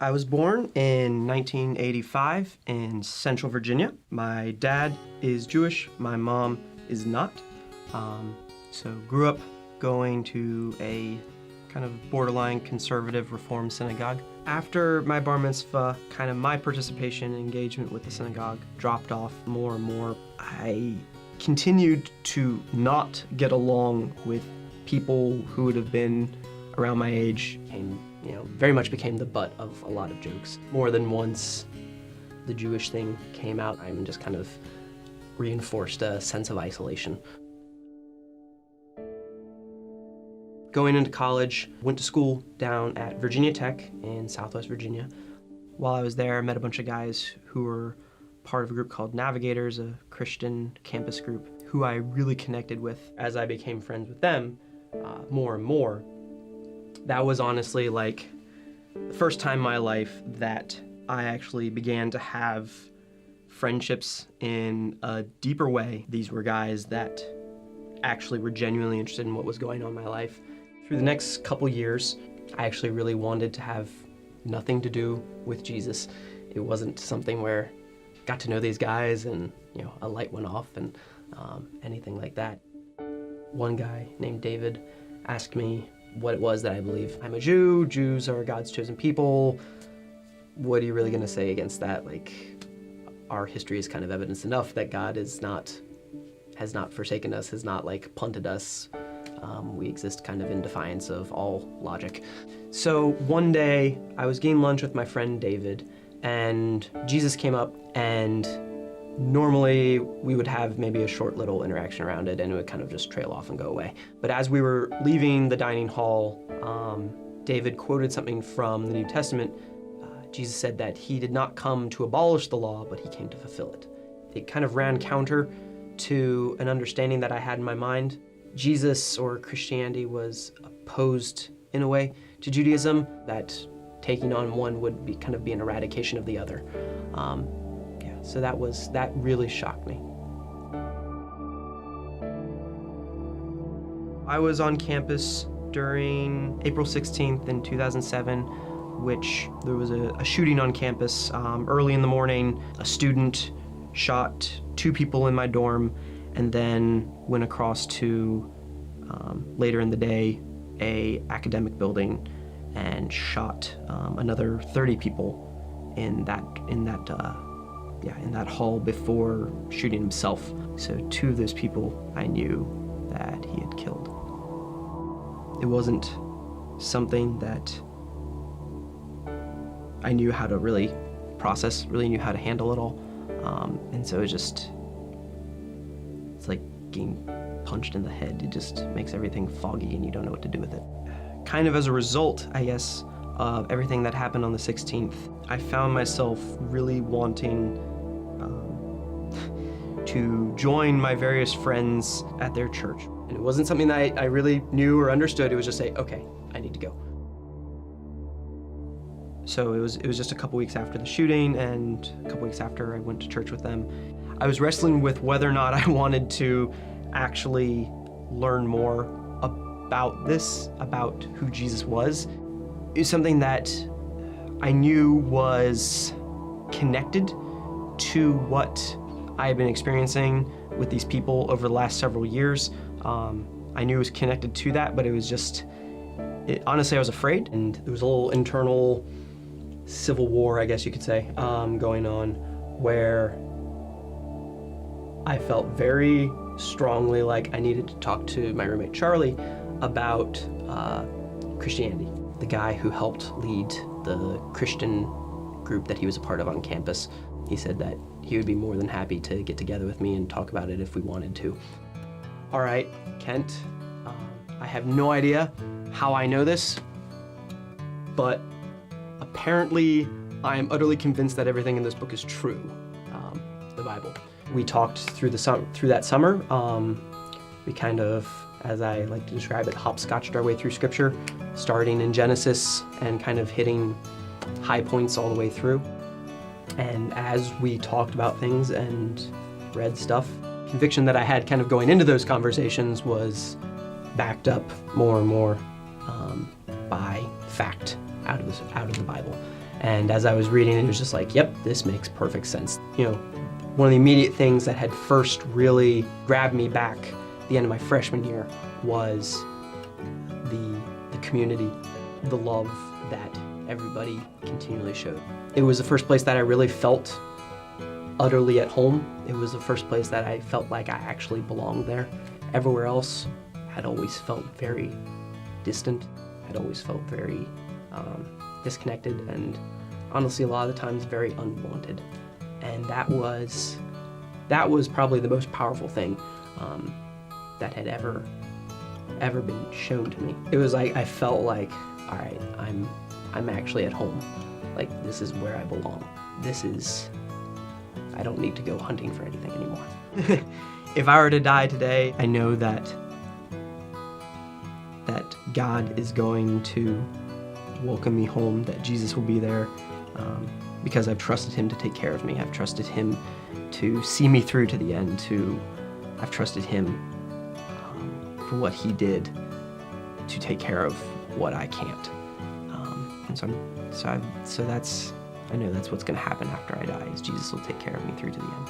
I was born in 1985 in Central Virginia. My dad is Jewish, my mom is not. So grew up going to a kind of borderline conservative Reform synagogue. After my bar mitzvah, kind of my participation and engagement with the synagogue dropped off more and more. I continued to not get along with people who would have been around my age, and very much became the butt of a lot of jokes. More than once, the Jewish thing came out. I'm just kind of reinforced a sense of isolation. Going into college, went to school down at Virginia Tech in Southwest Virginia. While I was there, I met a bunch of guys who were part of a group called Navigators, a Christian campus group, who I really connected with. As I became friends with them more and more, that was honestly like the first time in my life that I actually began to have friendships in a deeper way. These were guys that actually were genuinely interested in what was going on in my life. Through the next couple years, I actually really wanted to have nothing to do with Jesus. It wasn't something where I got to know these guys and a light went off and anything like that. One guy named David asked me what it was that I believe. I'm a Jew, Jews are God's chosen people. What are you really gonna say against that? Like, our history is kind of evidence enough that God has not forsaken us, has not punted us. We exist kind of in defiance of all logic. So one day I was getting lunch with my friend David, and Jesus came up, and normally we would have maybe a short little interaction around it and it would kind of just trail off and go away. But as we were leaving the dining hall, David quoted something from the New Testament. Jesus said that he did not come to abolish the law, but he came to fulfill it. It kind of ran counter to an understanding that I had in my mind. Jesus, or Christianity, was opposed in a way to Judaism, that taking on one would be kind of be an eradication of the other. So that really shocked me. I was on campus during April 16th in 2007, which there was a shooting on campus. Early in the morning, a student shot 2 people in my dorm, and then went across to, later in the day, a academic building and shot another 30 people in that hall before shooting himself. So 2 of those people I knew that he had killed. It wasn't something that I knew how to really process, really knew how to handle it all. And so it's like getting punched in the head. It just makes everything foggy and you don't know what to do with it. Kind of as a result, I guess, of everything that happened on the 16th, I found myself really wanting to join my various friends at their church. And it wasn't something that I really knew or understood. It was just say, okay, I need to go. So it was just a couple weeks after the shooting and a couple weeks after I went to church with them. I was wrestling with whether or not I wanted to actually learn more about this, about who Jesus was. It was something that I knew was connected to what I had been experiencing with these people over the last several years. I knew it was connected to that, but it was just, honestly, I was afraid. And there was a little internal civil war, I guess you could say, going on, where I felt very strongly like I needed to talk to my roommate Charlie about Christianity. The guy who helped lead the Christian group that he was a part of on campus, he said that he would be more than happy to get together with me and talk about it if we wanted to. All right, Kent, I have no idea how I know this, but apparently I am utterly convinced that everything in this book is true, the Bible. We talked through that summer. We kind of, as I like to describe it, hopscotched our way through Scripture, starting in Genesis and kind of hitting high points all the way through. And as we talked about things and read stuff, conviction that I had kind of going into those conversations was backed up more and more by fact out of the Bible. And as I was reading it was just like, yep, this makes perfect sense. You know, one of the immediate things that had first really grabbed me back at the end of my freshman year was the community, the love that everybody continually showed. It was the first place that I really felt utterly at home. It was the first place that I felt like I actually belonged there. Everywhere else had always felt very distant, had always felt very disconnected, and honestly a lot of the times very unwanted. And that was probably the most powerful thing that had ever been shown to me. It was like I felt like, all right, I'm actually at home. Like, this is where I belong. I don't need to go hunting for anything anymore. If I were to die today, I know that God is going to welcome me home, that Jesus will be there, because I've trusted him to take care of me. I've trusted him to see me through to the end. I've trusted him for what he did to take care of what I can't. I know that's what's going to happen after I die, is Jesus will take care of me through to the end.